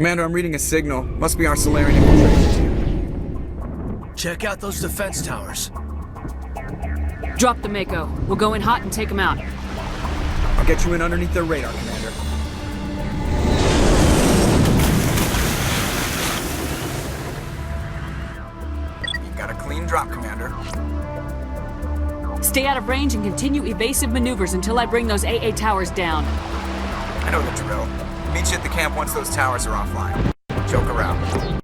Commander, I'm reading a signal. Must be our Saren infiltration team. Check out those defense towers. Drop the Mako. We'll go in hot and take them out. I'll get you in underneath their radar, Commander. You've got a clean drop, Commander. Stay out of range and continue evasive maneuvers until I bring those AA towers down. I know the drill. Meet you at the camp once those towers are offline. Joke around.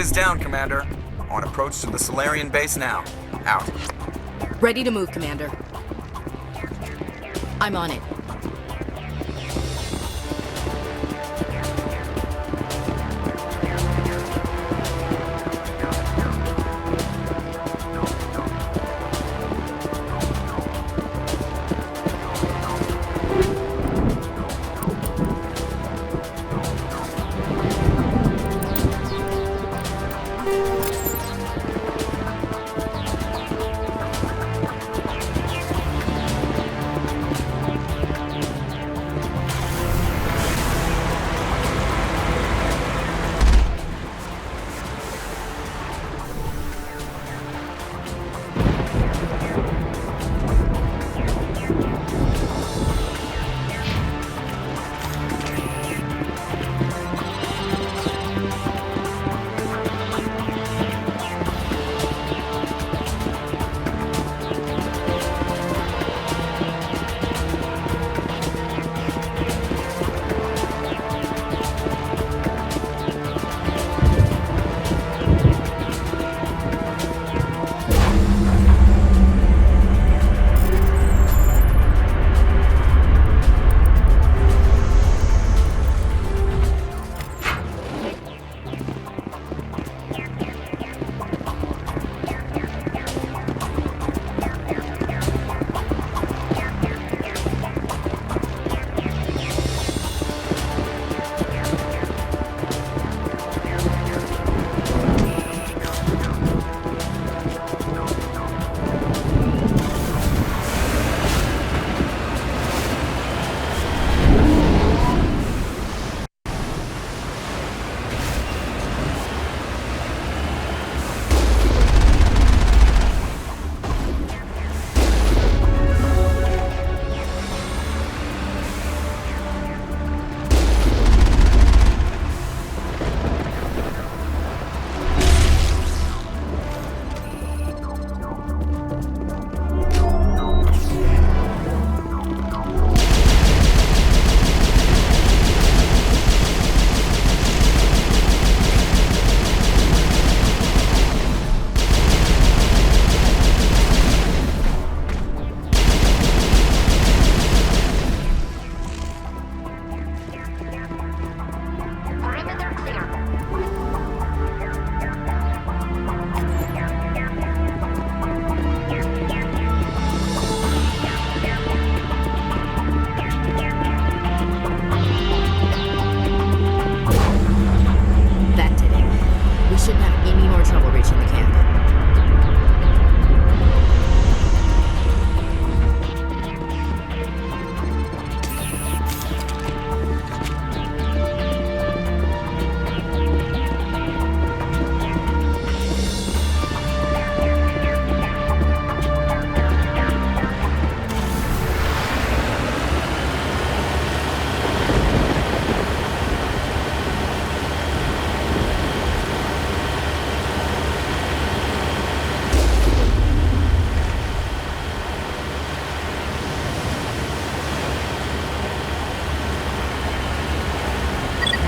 Unit is down, Commander. On approach to the Salarian base now. Out. Ready to move, Commander. I'm on it.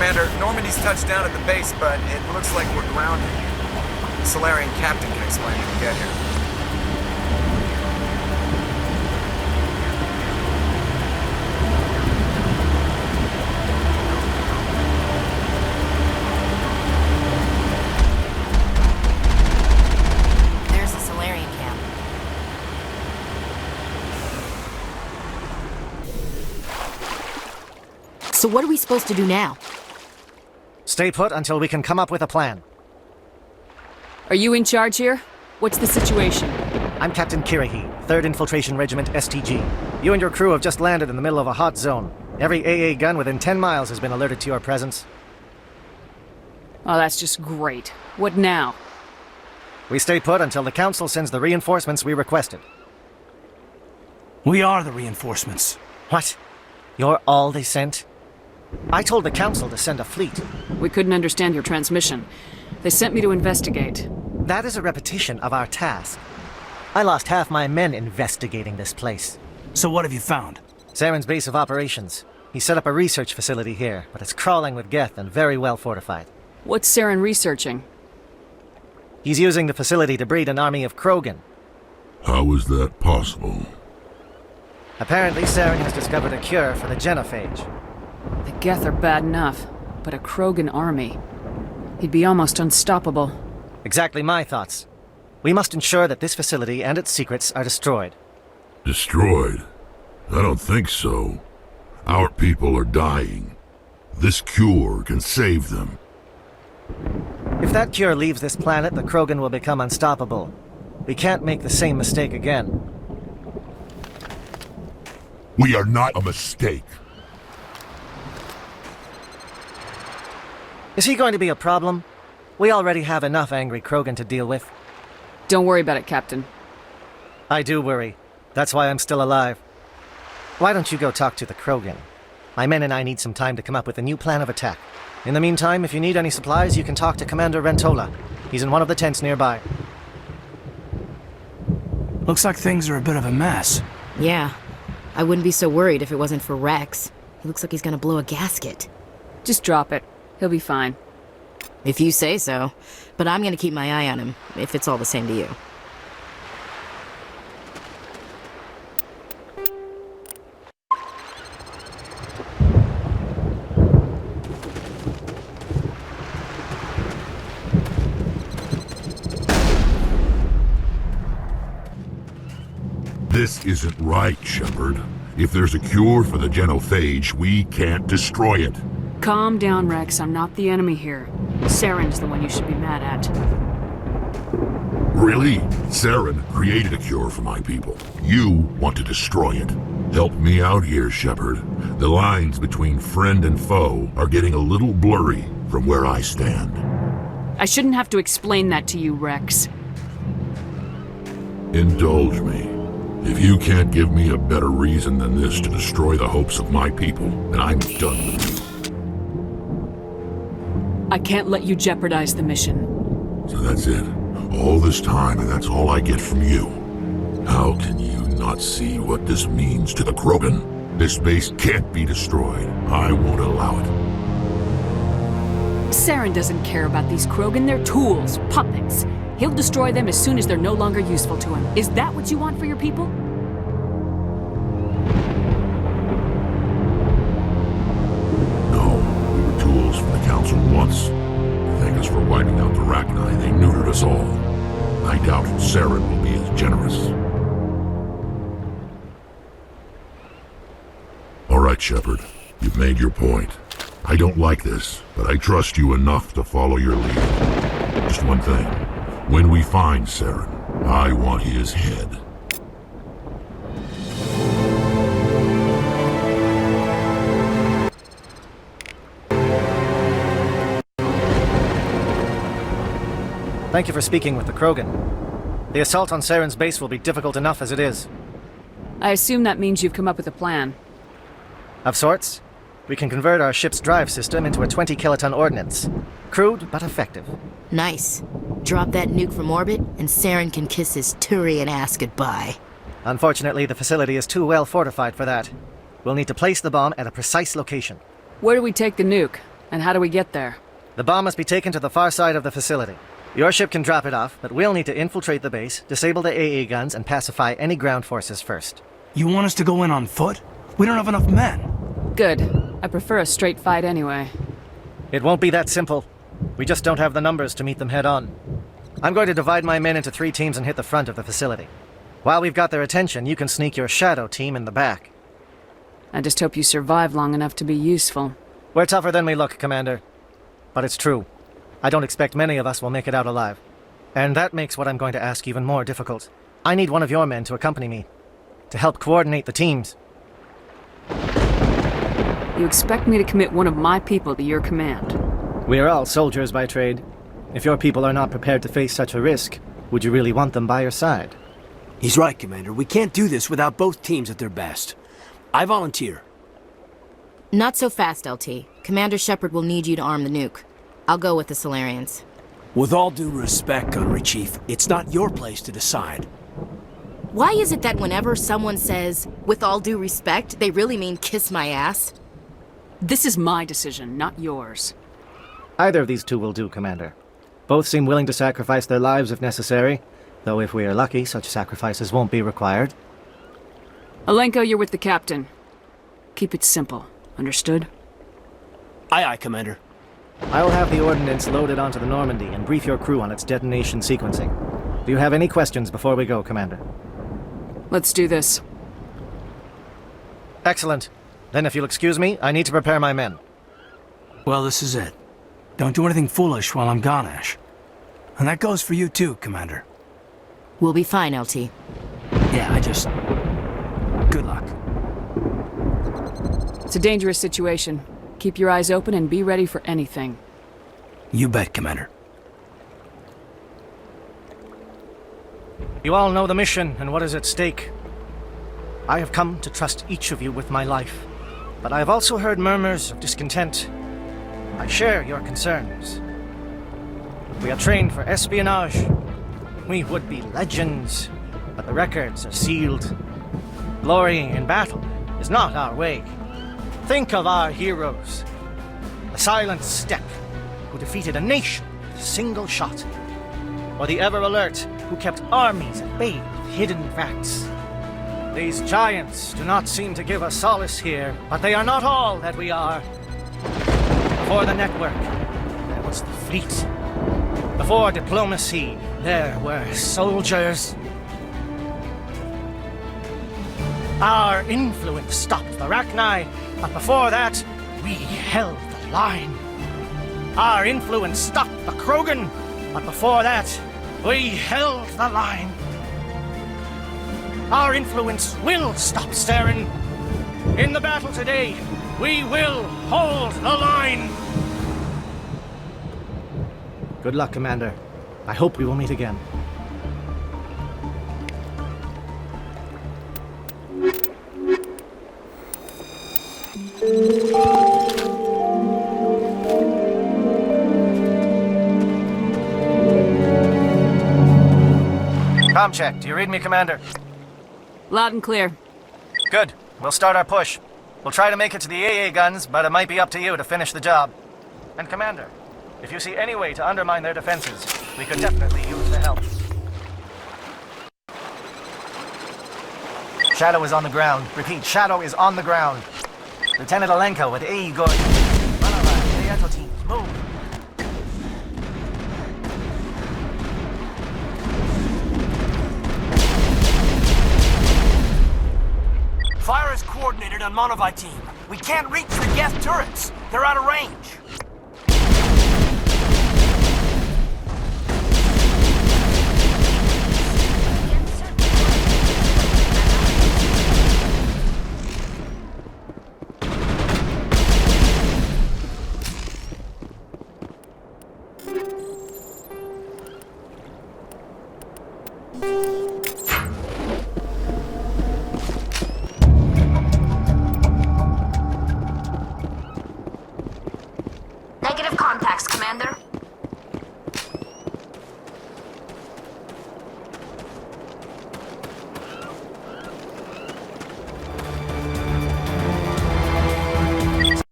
Commander, Normandy's touched down at the base, but it looks like we're grounded. The Salarian captain can explain when we get here. There's the Salarian camp. So what are we supposed to do now? Stay put until we can come up with a plan. Are you in charge here? What's the situation? I'm Captain Kirrahe, 3rd Infiltration Regiment STG. You and your crew have just landed in the middle of a hot zone. Every AA gun within 10 miles has been alerted to your presence. Oh, that's just great. What now? We stay put until the Council sends the reinforcements we requested. We are the reinforcements. What? You're all they sent? I told the Council to send a fleet. We couldn't understand your transmission. They sent me to investigate. That is a repetition of our task. I lost half my men investigating this place. So what have you found? Saren's base of operations. He set up a research facility here, but it's crawling with geth and very well fortified. What's Saren researching? He's using the facility to breed an army of Krogan. How is that possible? Apparently, Saren has discovered a cure for the genophage. The Geth are bad enough, but a Krogan army. He'd be almost unstoppable. Exactly my thoughts. We must ensure that this facility and its secrets are destroyed. Destroyed? I don't think so. Our people are dying. This cure can save them. If that cure leaves this planet, the Krogan will become unstoppable. We can't make the same mistake again. We are not a mistake. Is he going to be a problem? We already have enough angry Krogan to deal with. Don't worry about it, Captain. I do worry. That's why I'm still alive. Why don't you go talk to the Krogan? My men and I need some time to come up with a new plan of attack. In the meantime, if you need any supplies, you can talk to Commander Rentola. He's in one of the tents nearby. Looks like things are a bit of a mess. Yeah. I wouldn't be so worried if it wasn't for Rex. He looks like he's gonna blow a gasket. Just drop it. He'll be fine. If you say so. But I'm gonna keep my eye on him, if it's all the same to you. This isn't right, Shepard. If there's a cure for the genophage, we can't destroy it. Calm down, Rex. I'm not the enemy here. Saren's the one you should be mad at. Really? Saren created a cure for my people. You want to destroy it. Help me out here, Shepard. The lines between friend and foe are getting a little blurry from where I stand. I shouldn't have to explain that to you, Rex. Indulge me. If you can't give me a better reason than this to destroy the hopes of my people, then I'm done with you. I can't let you jeopardize the mission. So that's it. All this time, and that's all I get from you. How can you not see what this means to the Krogan? This base can't be destroyed. I won't allow it. Saren doesn't care about these Krogan. They're tools, puppets. He'll destroy them as soon as they're no longer useful to him. Is that what you want for your people? No, we were tools for the Council once. To thank us for wiping out the Rachni, they neutered us all. I doubt Saren will be as generous. All right, Shepard. You've made your point. I don't like this, but I trust you enough to follow your lead. Just one thing. When we find Saren, I want his head. Thank you for speaking with the Krogan. The assault on Saren's base will be difficult enough as it is. I assume that means you've come up with a plan. Of sorts. We can convert our ship's drive system into a 20-kiloton ordnance. Crude, but effective. Nice. Drop that nuke from orbit, and Saren can kiss his Turian ass goodbye. Unfortunately, the facility is too well fortified for that. We'll need to place the bomb at a precise location. Where do we take the nuke? And how do we get there? The bomb must be taken to the far side of the facility. Your ship can drop it off, but we'll need to infiltrate the base, disable the AA guns, and pacify any ground forces first. You want us to go in on foot? We don't have enough men. Good. I prefer a straight fight anyway. It won't be that simple. We just don't have the numbers to meet them head on. I'm going to divide my men into 3 teams and hit the front of the facility. While we've got their attention, you can sneak your shadow team in the back. I just hope you survive long enough to be useful. We're tougher than we look, Commander. But it's true. I don't expect many of us will make it out alive. And that makes what I'm going to ask even more difficult. I need one of your men to accompany me, to help coordinate the teams. You expect me to commit one of my people to your command? We are all soldiers by trade. If your people are not prepared to face such a risk, would you really want them by your side? He's right, Commander. We can't do this without both teams at their best. I volunteer. Not so fast, LT. Commander Shepard will need you to arm the nuke. I'll go with the Solarians. With all due respect, Gunnery Chief, it's not your place to decide. Why is it that whenever someone says, with all due respect, they really mean kiss my ass? This is my decision, not yours. Either of these two will do, Commander. Both seem willing to sacrifice their lives if necessary, though if we are lucky, such sacrifices won't be required. Alenko, you're with the captain. Keep it simple. Understood? Aye, aye, Commander. I'll have the ordnance loaded onto the Normandy and brief your crew on its detonation sequencing. Do you have any questions before we go, Commander? Let's do this. Excellent. Then if you'll excuse me, I need to prepare my men. Well, this is it. Don't do anything foolish while I'm gone, Ash. And that goes for you too, Commander. We'll be fine, LT. Yeah, Good luck. It's a dangerous situation. Keep your eyes open and be ready for anything. You bet, Commander. You all know the mission and what is at stake. I have come to trust each of you with my life, but I have also heard murmurs of discontent. I share your concerns. We are trained for espionage. We would be legends, but the records are sealed. Glorying in battle is not our way. Think of our heroes. The silent steppe who defeated a nation with a single shot. Or the ever-alert who kept armies at bay with hidden facts. These giants do not seem to give us solace here, but they are not all that we are. Before the network, there was the fleet. Before diplomacy, there were soldiers. Our influence stopped the Rachni, but before that, we held the line. Our influence stopped the Krogan, but before that, we held the line. Our influence will stop Saren. In the battle today, we will hold the line. Good luck, Commander. I hope we will meet again. Com check. Do you read me, Commander? Loud and clear. Good. We'll start our push. We'll try to make it to the AA guns, but it might be up to you to finish the job. And Commander, if you see any way to undermine their defenses, we could definitely use the help. Shadow is on the ground. Repeat, Shadow is on the ground. Lieutenant Alenko with AE good. Run along. Reato teams, move. Fire is coordinated on Monovi team. We can't reach the gas turrets. They're out of range. Negative contacts, Commander.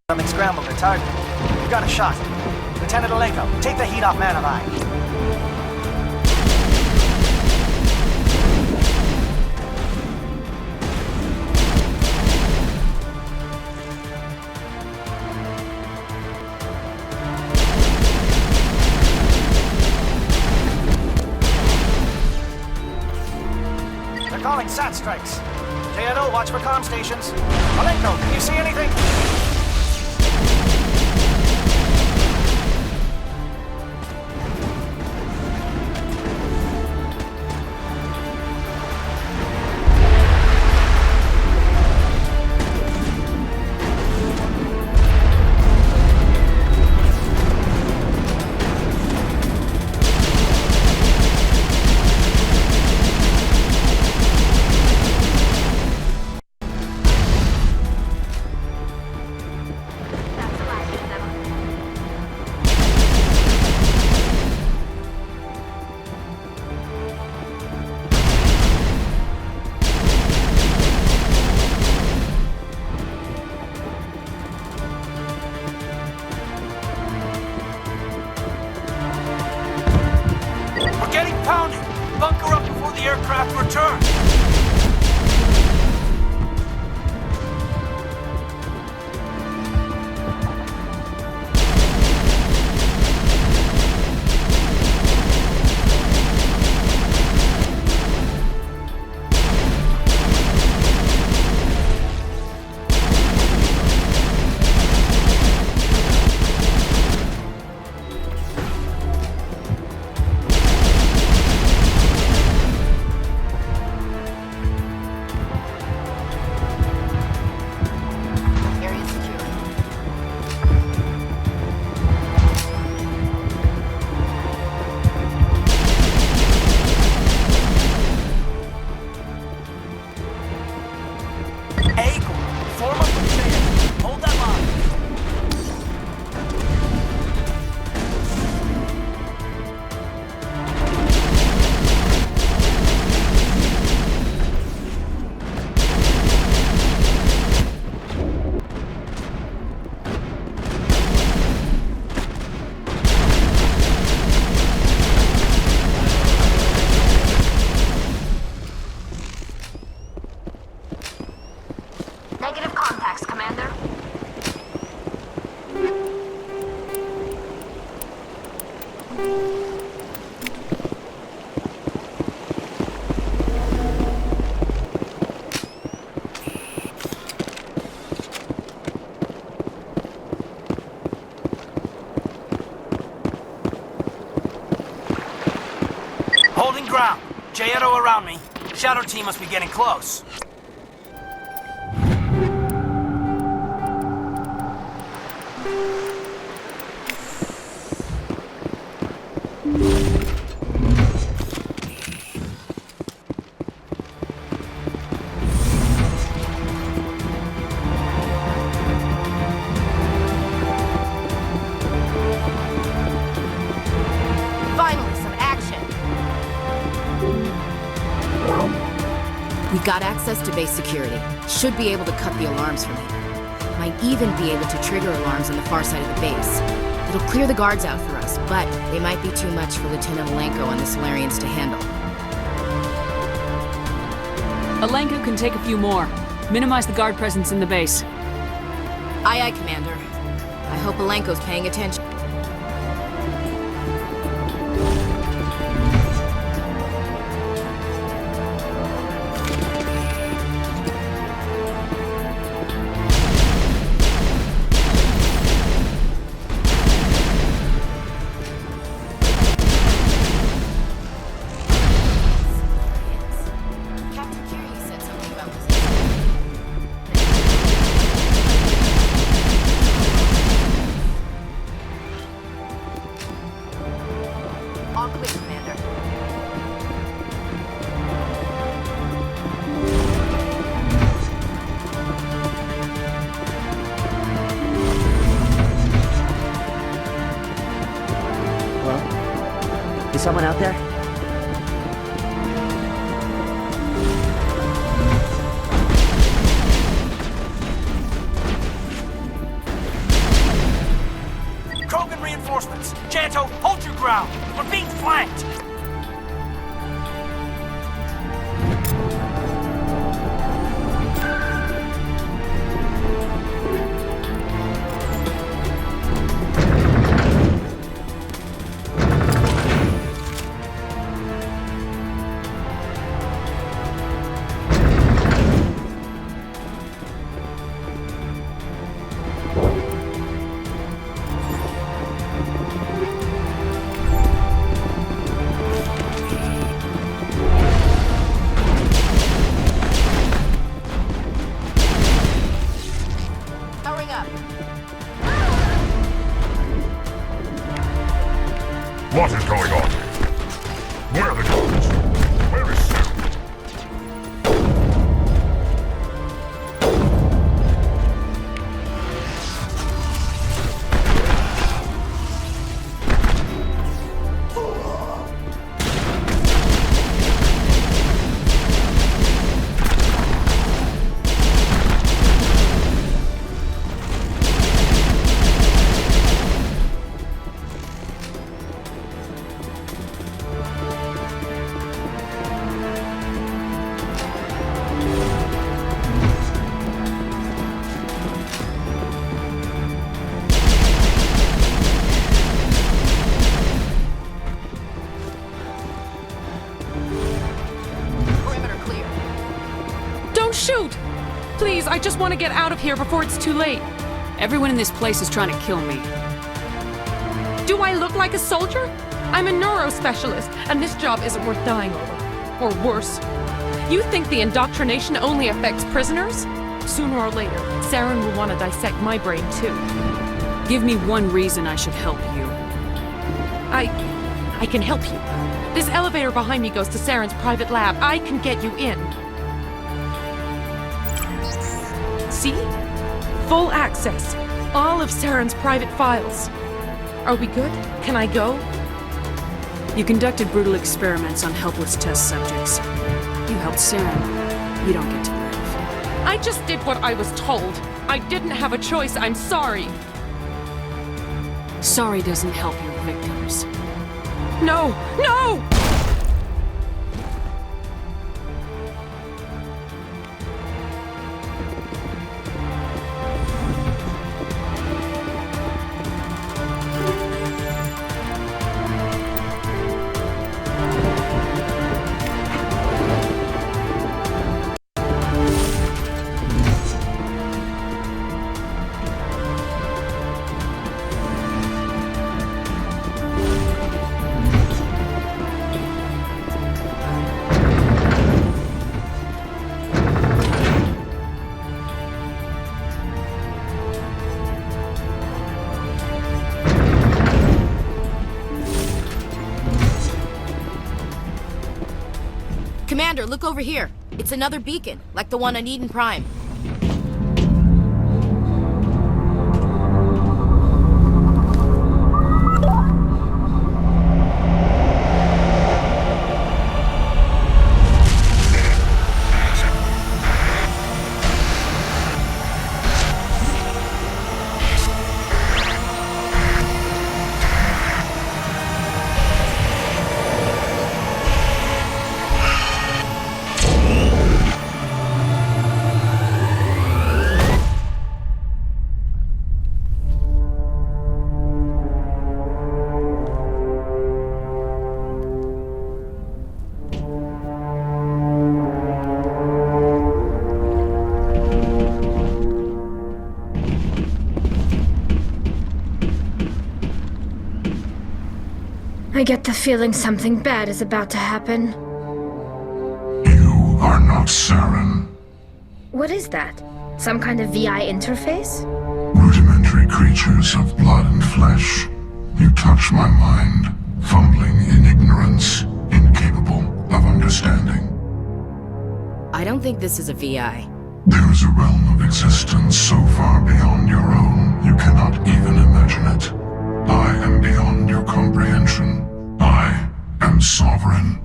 Something scrambled. It's hard. We've got a shot. Lieutenant Alenko, take the heat off Manovi. Calling SAT strikes. JNO, watch for comm stations. Alenko, can you see anything? Found it! Bunker up before the aircraft return! Area secure. Eagle, form up and chase. Hold that line. Negative contacts, Commander. Holding ground. J-Edo around me. Shadow team must be getting close. Finally, some action. We got access to base security. Should be able to cut the alarms from it. Might even be able to trigger alarms on the far side of the base. It'll clear the guards out for us, but they might be too much for Lieutenant Alenko and the Solarians to handle. Alenko can take a few more. Minimize the guard presence in the base. Aye, aye, Commander. I hope Alenko's paying attention. Captain Curie said something about this. All clear, Commander. Hello? Is someone out there? Krogan reinforcements. Janto, hold your ground. We're being flanked. Hurry up. What is going on here? Where are the guards? Where is Saren? just want to get out of here before it's too late. Everyone in this place is trying to kill me. Do I look like a soldier? I'm a neurospecialist, and this job isn't worth dying over. Or worse. You think the indoctrination only affects prisoners? Sooner or later, Saren will want to dissect my brain too. Give me one reason I should help you. I can help you. This elevator behind me goes to Saren's private lab. I can get you in. See? Full access. All of Saren's private files. Are we good? Can I go? You conducted brutal experiments on helpless test subjects. You helped Saren. You don't get to live. I just did what I was told. I didn't have a choice. I'm sorry. Sorry doesn't help your victims. No! No! Commander, look over here. It's another beacon, like the one on Eden Prime. I get the feeling something bad is about to happen. You are not Saren. What is that? Some kind of VI interface? Rudimentary creatures of blood and flesh. You touch my mind, fumbling in ignorance, incapable of understanding. I don't think this is a VI. There is a realm of existence so far beyond your own, you cannot even imagine it. I am beyond your comprehension. I am sovereign.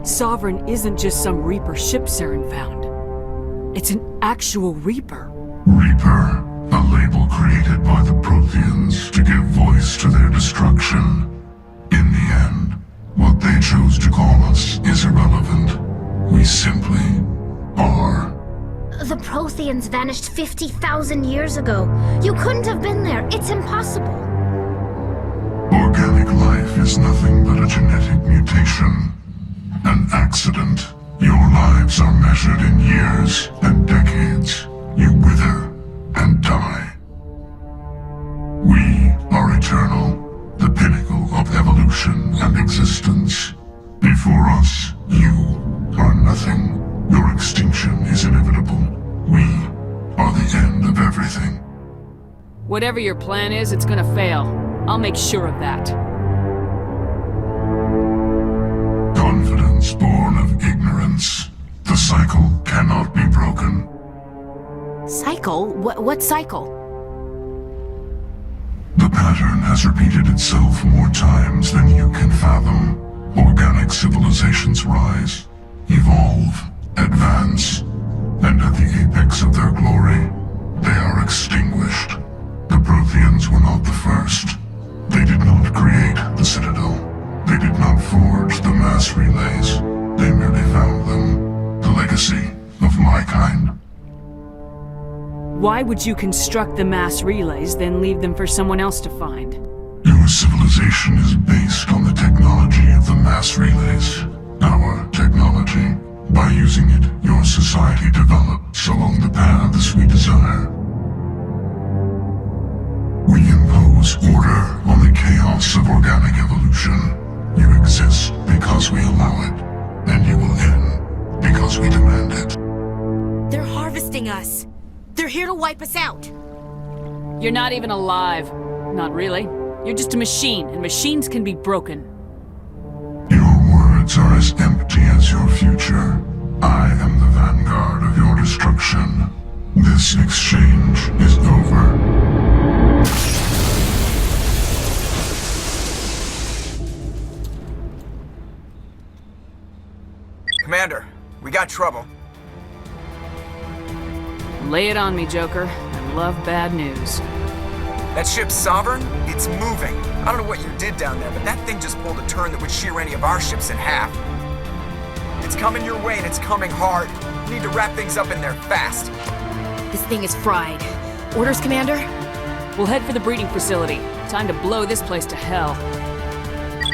Sovereign isn't just some Reaper ship Saren found. It's an actual Reaper. Reaper, a label created by the Protheans to give voice to their destruction. In the end, what they chose to call us is irrelevant. We simply are. The Protheans vanished 50,000 years ago. You couldn't have been there. It's impossible. Organic life is nothing but a genetic mutation. An accident. Your lives are measured in years and decades. You wither and die. We are eternal, the pinnacle of evolution and existence. Before us, you are nothing. Your extinction is inevitable. We are the end of everything. Whatever your plan is, it's gonna fail. I'll make sure of that. Confidence born of ignorance. The cycle cannot be broken. Cycle? What cycle? The pattern has repeated itself more times than you can fathom. Organic civilizations rise, evolve, advance, and at the apex of their glory, they are extinguished. The Protheans were not the first. They did not create the Citadel. They did not forge the mass relays. They merely found them. The legacy of my kind. Why would you construct the mass relays, then leave them for someone else to find? Your civilization is based on the technology of the mass relays. Our technology, By using it, your society develops along the paths we desire. We impose order on the chaos of organic evolution. You exist because we allow it, and you will end because we demand it. They're harvesting us. They're here to wipe us out. You're not even alive. Not really. You're just a machine, and machines can be broken. Your words are as empty as your future. I am the vanguard of your destruction. This exchange is over. Commander, we got trouble. Lay it on me, Joker. I love bad news. That ship Saren, it's moving. I don't know what you did down there, but that thing just pulled a turn that would shear any of our ships in half. It's coming your way and it's coming hard. You need to wrap things up in there fast. This thing is fried. Orders, Commander? We'll head for the breeding facility. Time to blow this place to hell.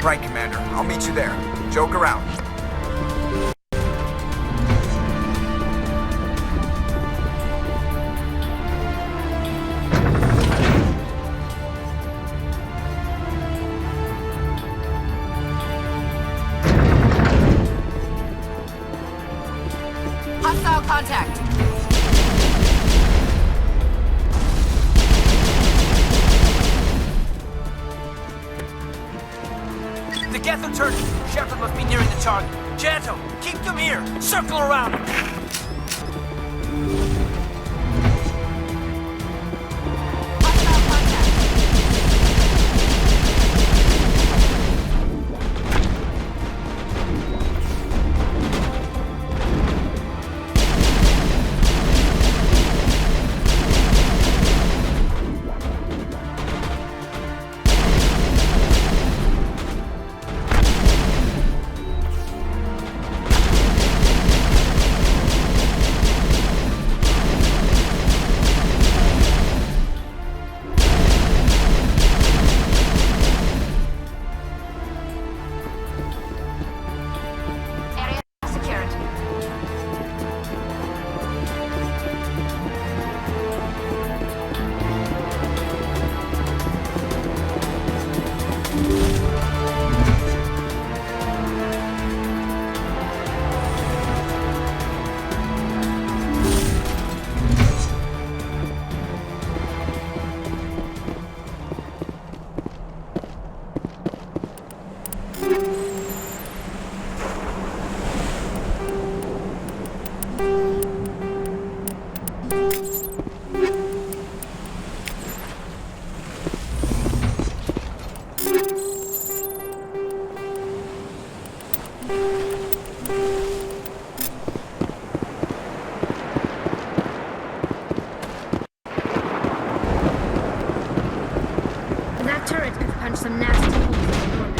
Right, Commander. I'll meet you there. Joker out. Hostile contact. The Geth are turning. Shepard must be nearing the target. Janto, keep them here. Circle around him. That turret could punch some nasty holes in the orbit.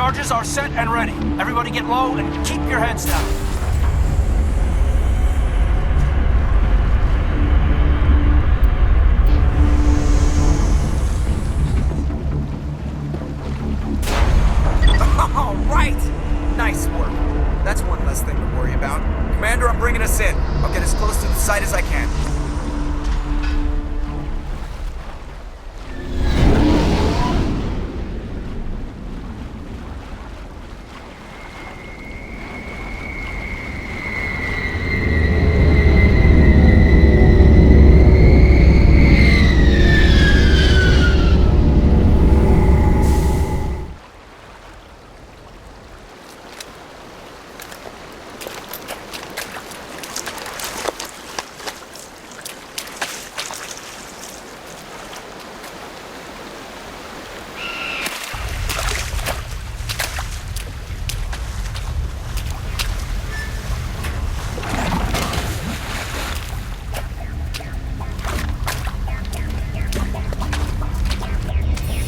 Charges are set and ready. Everybody get low and keep your heads down. All right! Nice work. That's one less thing to worry about. Commander, I'm bringing us in. I'll get as close to the site as I can.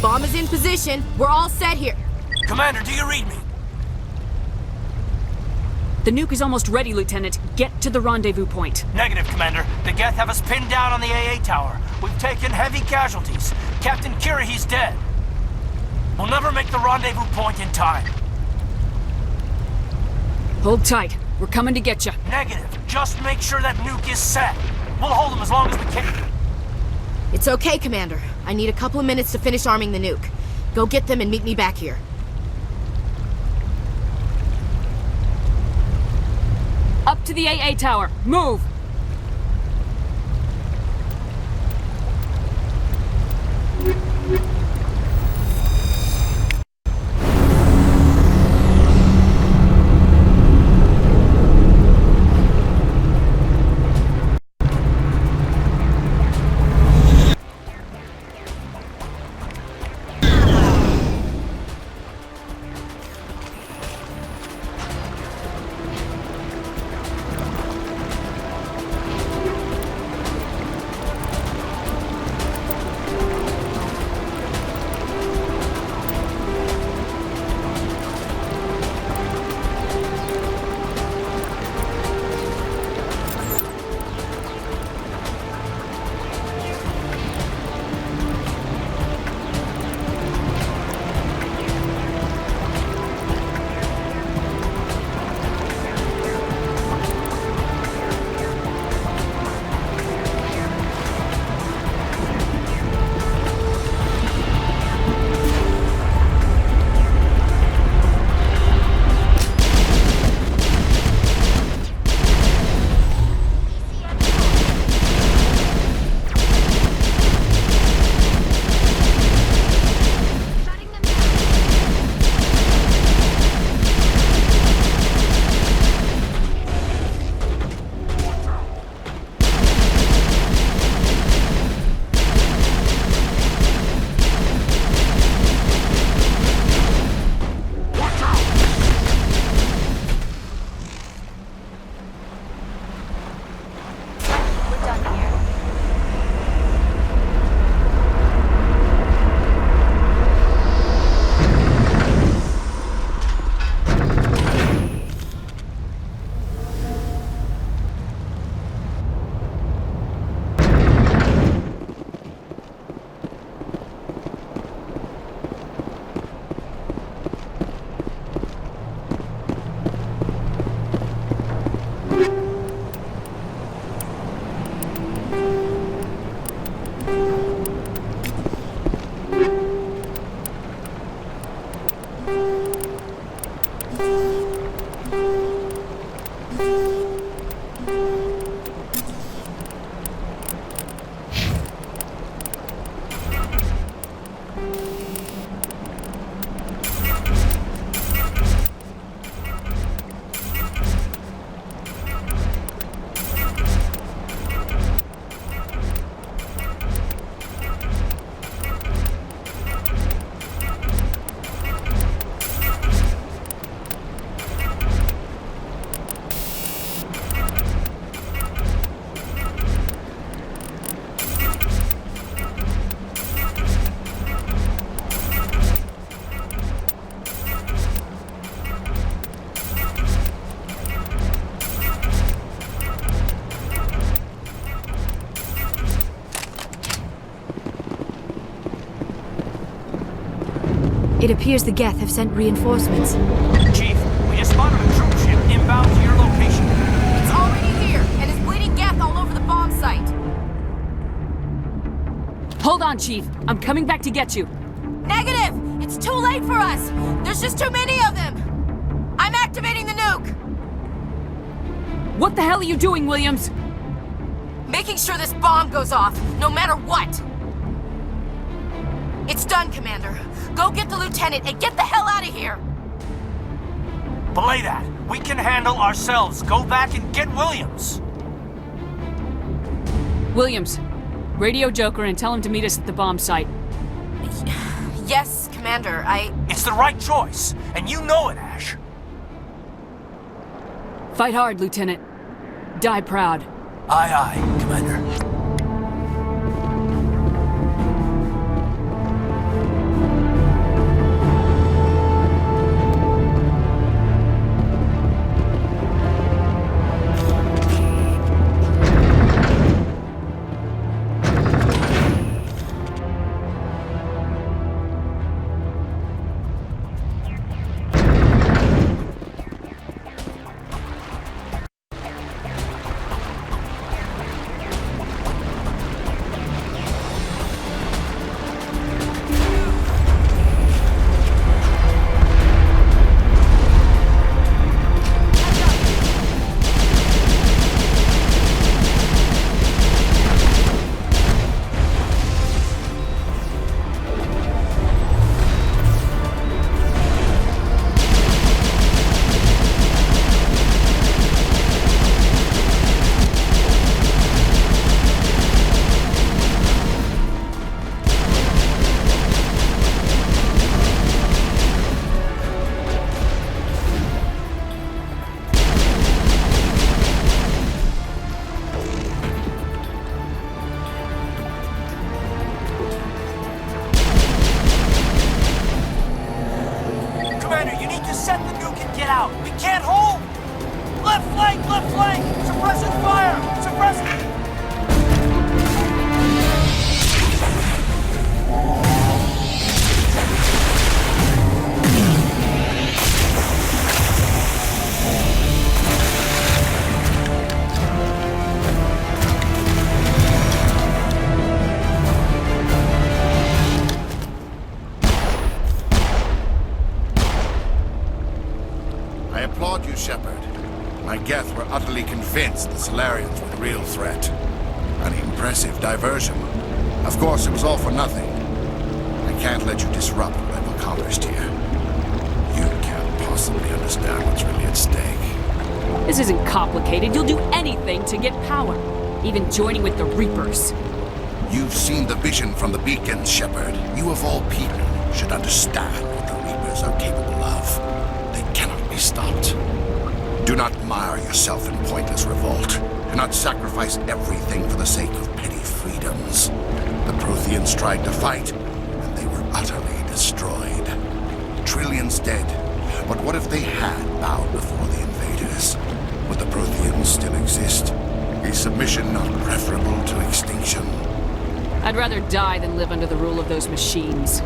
Bomb is in position. We're all set here. Commander, do you read me? The nuke is almost ready, Lieutenant. Get to the rendezvous point. Negative, Commander. The Geth have us pinned down on the AA tower. We've taken heavy casualties. Captain Kirahe's dead. We'll never make the rendezvous point in time. Hold tight. We're coming to get you. Negative. Just make sure that nuke is set. We'll hold them as long as we can. It's okay, Commander. I need a couple of minutes to finish arming the nuke. Go get them and meet me back here. Up to the AA tower. Move! It appears the Geth have sent reinforcements. Chief, we just spotted a troop ship inbound to your location. It's already here, and is bleeding Geth all over the bomb site. Hold on, Chief. I'm coming back to get you. Negative! It's too late for us! There's just too many of them! I'm activating the nuke! What the hell are you doing, Williams? Making sure this bomb goes off, no matter what! It's done, Commander. Go get the lieutenant and get the hell out of here! Belay that. We can handle ourselves. Go back and get Williams. Williams, radio Joker and tell him to meet us at the bomb site. Yes, Commander, It's the right choice, and you know it, Ash. Fight hard, Lieutenant. Die proud. Aye, aye, Commander. My Geth were utterly convinced the Salarians were the real threat. An impressive diversion. Of course, it was all for nothing. I can't let you disrupt what I've accomplished here. You can't possibly understand what's really at stake. This isn't complicated. You'll do anything to get power. Even joining with the Reapers. You've seen the vision from the beacons, Shepard. You of all people should understand what the Reapers are capable of. They cannot be stopped. Do not mire yourself in pointless revolt. Do not sacrifice everything for the sake of petty freedoms. The Protheans tried to fight, and they were utterly destroyed. Trillions dead. But what if they had bowed before the invaders? Would the Protheans still exist? Is submission not preferable to extinction? I'd rather die than live under the rule of those machines.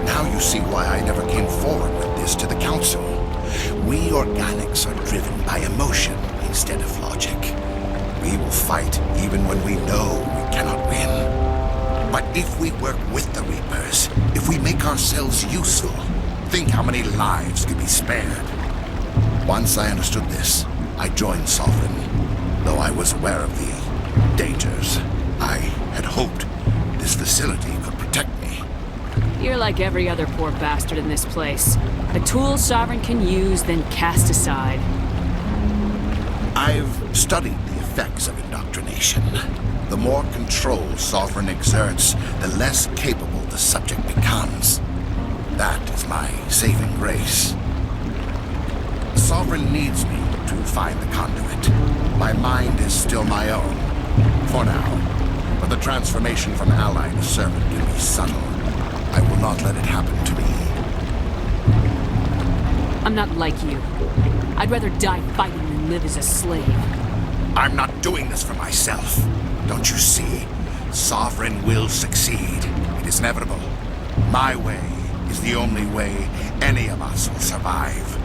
Now you see why I never came forward with this to the Council. We organics are driven by emotion instead of logic. We will fight even when we know we cannot win. But if we work with the Reapers, if we make ourselves useful, think how many lives could be spared. Once I understood this, I joined Sovereign, though I was aware of the dangers. I had hoped this facility could protect me. You're like every other poor bastard in this place. A tool Sovereign can use, then cast aside. I've studied the effects of indoctrination. The more control Sovereign exerts, the less capable the subject becomes. That is my saving grace. Sovereign needs me to find the conduit. My mind is still my own, for now. But the transformation from ally to servant can be subtle. I will not let it happen to me. I'm not like you. I'd rather die fighting than live as a slave. I'm not doing this for myself. Don't you see? Sovereign will succeed. It is inevitable. My way is the only way any of us will survive.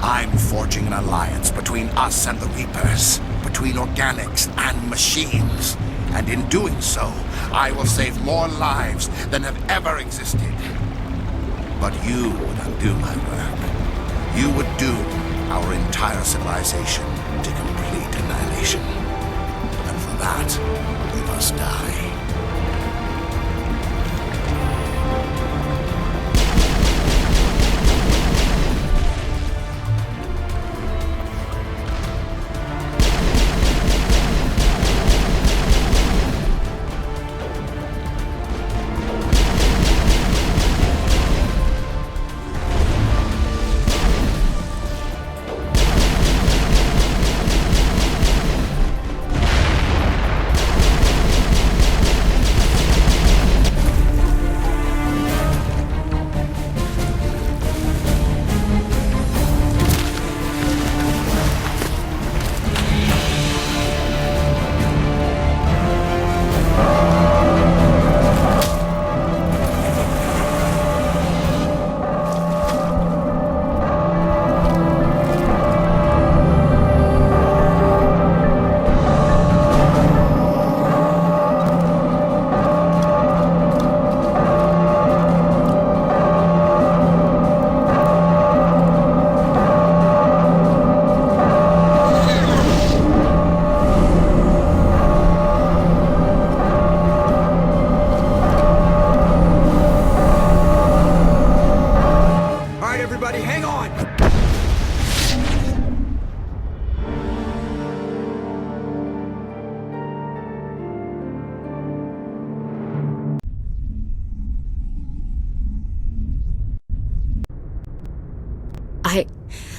I'm forging an alliance between us and the Reapers, between organics and machines. And in doing so, I will save more lives than have ever existed. But you would undo my work. You would doom our entire civilization to complete annihilation. And for that, you must die.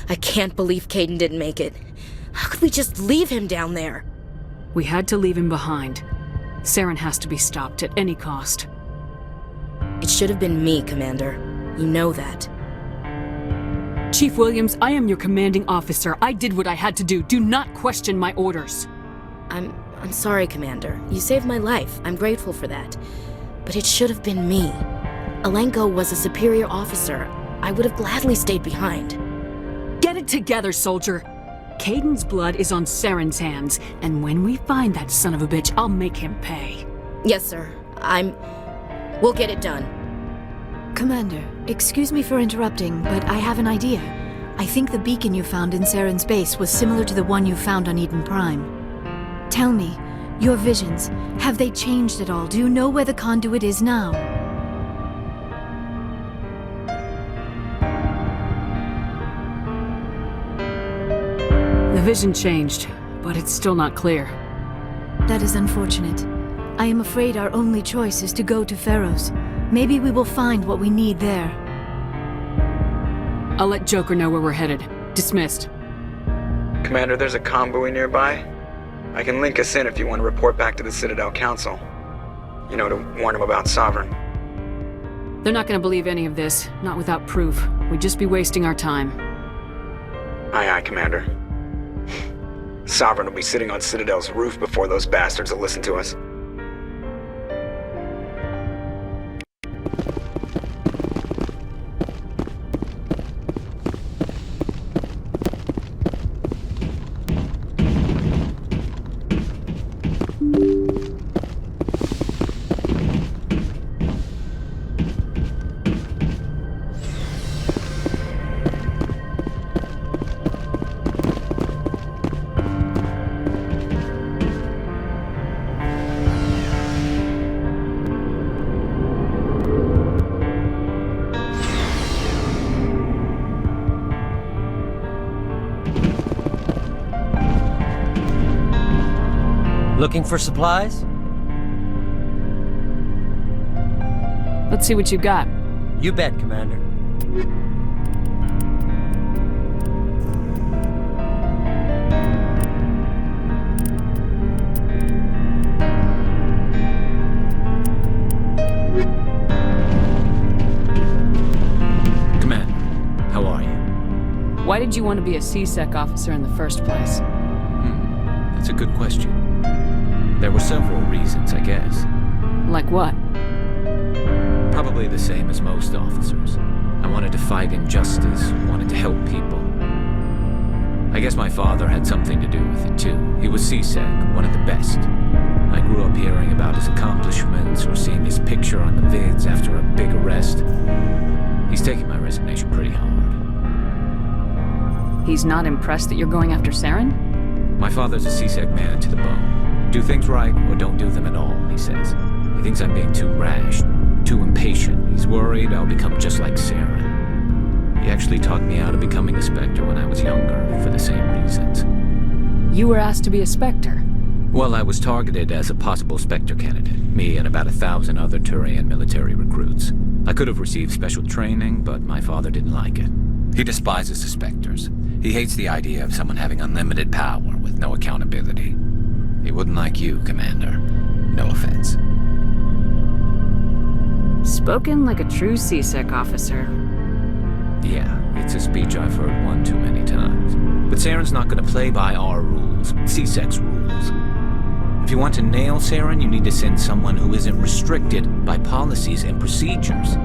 I can't believe Caden didn't make it. How could we just leave him down there? We had to leave him behind. Saren has to be stopped at any cost. It should have been me, Commander. You know that. Chief Williams, I am your commanding officer. I did what I had to do. Do not question my orders. I'm sorry, Commander. You saved my life. I'm grateful for that. But it should have been me. Alenko was a superior officer. I would have gladly stayed behind. Get it together, soldier. Caden's blood is on Saren's hands, and when we find that son of a bitch, I'll make him pay. Yes, sir. We'll get it done. Commander, excuse me for interrupting, but I have an idea. I think the beacon you found in Saren's base was similar to the one you found on Eden Prime. Tell me, your visions, have they changed at all? Do you know where the conduit is now? The vision changed, but it's still not clear. That is unfortunate. I am afraid our only choice is to go to Pharaoh's. Maybe we will find what we need there. I'll let Joker know where we're headed. Dismissed. Commander, there's a convoy nearby. I can link us in if you want to report back to the Citadel Council. You know, to warn them about Sovereign. They're not gonna believe any of this, not without proof. We'd just be wasting our time. Aye, aye, Commander. Sovereign will be sitting on Citadel's roof before those bastards will listen to us. Looking for supplies? Let's see what you got. You bet, Commander. Commander, how are you? Why did you want to be a C-Sec officer in the first place? That's a good question. There were several reasons, I guess. Like what? Probably the same as most officers. I wanted to fight injustice, wanted to help people. I guess my father had something to do with it too. He was CSEC, one of the best. I grew up hearing about his accomplishments or seeing his picture on the vids after a big arrest. He's taking my resignation pretty hard. He's not impressed that you're going after Saren? My father's a CSEC man to the bone. Do things right or don't do them at all, he says. He thinks I'm being too rash, too impatient. He's worried I'll become just like Saren. He actually talked me out of becoming a Spectre when I was younger, for the same reasons. You were asked to be a Spectre? Well, I was targeted as a possible Spectre candidate, me and about 1,000 other Turian military recruits. I could have received special training, but my father didn't like it. He despises the Spectres. He hates the idea of someone having unlimited power with no accountability. He wouldn't like you, Commander. No offense. Spoken like a true CSEC officer. Yeah, it's a speech I've heard one too many times. But Saren's not going to play by our rules, CSEC's rules. If you want to nail Saren, you need to send someone who isn't restricted by policies and procedures.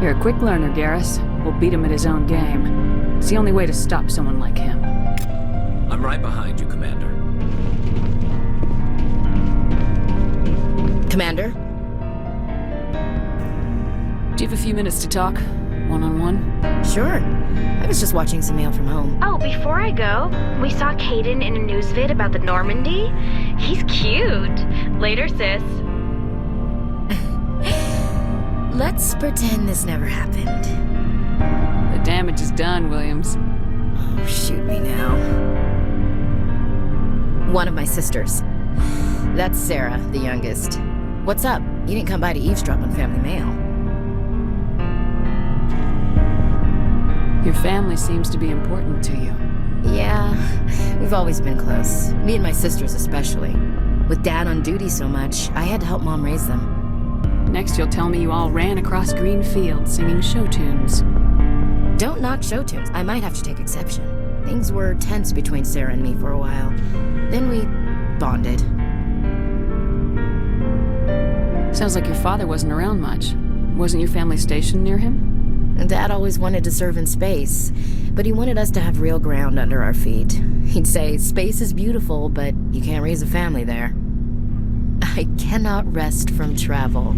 You're a quick learner, Garrus. We'll beat him at his own game. It's the only way to stop someone like him. I'm right behind you, Commander. Commander? Do you have a few minutes to talk? One-on-one? Sure. I was just watching some mail from home. Oh, before I go, we saw Caden in a news vid about the Normandy. He's cute. Later, sis. Let's pretend this never happened. The damage is done, Williams. Oh, shoot me now. One of my sisters. That's Sarah, the youngest. What's up? You didn't come by to eavesdrop on family mail. Your family seems to be important to you. Yeah, we've always been close. Me and my sisters especially. With Dad on duty so much, I had to help Mom raise them. Next you'll tell me you all ran across green fields singing show tunes. Don't knock show tunes. I might have to take exception. Things were tense between Sarah and me for a while. Then we bonded. Sounds like your father wasn't around much. Wasn't your family stationed near him? Dad always wanted to serve in space, but he wanted us to have real ground under our feet. He'd say, space is beautiful, but you can't raise a family there. I cannot rest from travel.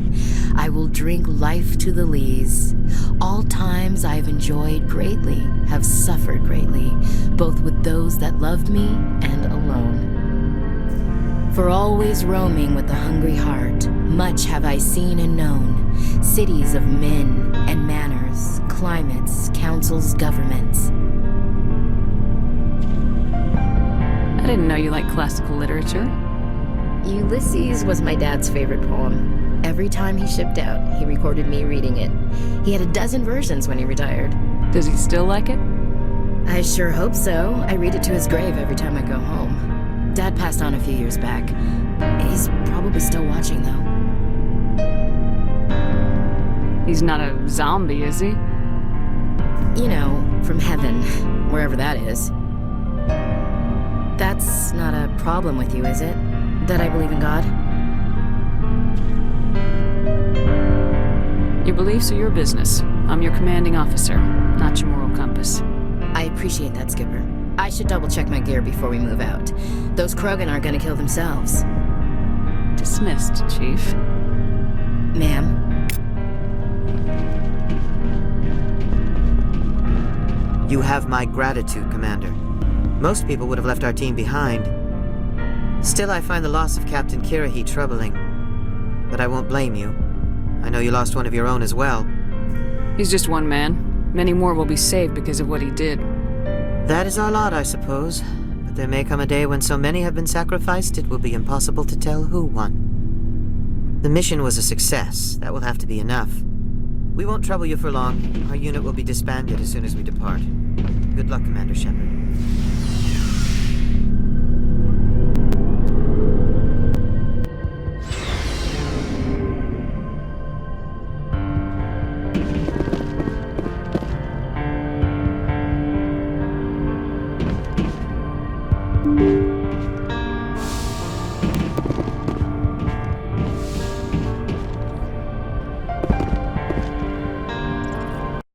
I will drink life to the lees. All times I have enjoyed greatly, have suffered greatly, both with those that loved me and alone. For always roaming with a hungry heart, much have I seen and known, cities of men and manners, climates, councils, governments. I didn't know you liked classical literature. Ulysses was my dad's favorite poem. Every time he shipped out, he recorded me reading it. He had a dozen versions when he retired. Does he still like it? I sure hope so. I read it to his grave every time I go home. Dad passed on a few years back. He's probably still watching, though. He's not a zombie, is he? You know, from heaven, wherever that is. That's not a problem with you, is it? That I believe in God? Your beliefs are your business. I'm your commanding officer, not your moral compass. I appreciate that, Skipper. I should double-check my gear before we move out. Those Krogan aren't gonna kill themselves. Dismissed, Chief. Ma'am. You have my gratitude, Commander. Most people would have left our team behind. Still, I find the loss of Captain Kirrahe troubling. But I won't blame you. I know you lost one of your own as well. He's just one man. Many more will be saved because of what he did. That is our lot, I suppose. But there may come a day when so many have been sacrificed, it will be impossible to tell who won. The mission was a success. That will have to be enough. We won't trouble you for long. Our unit will be disbanded as soon as we depart. Good luck, Commander Shepard.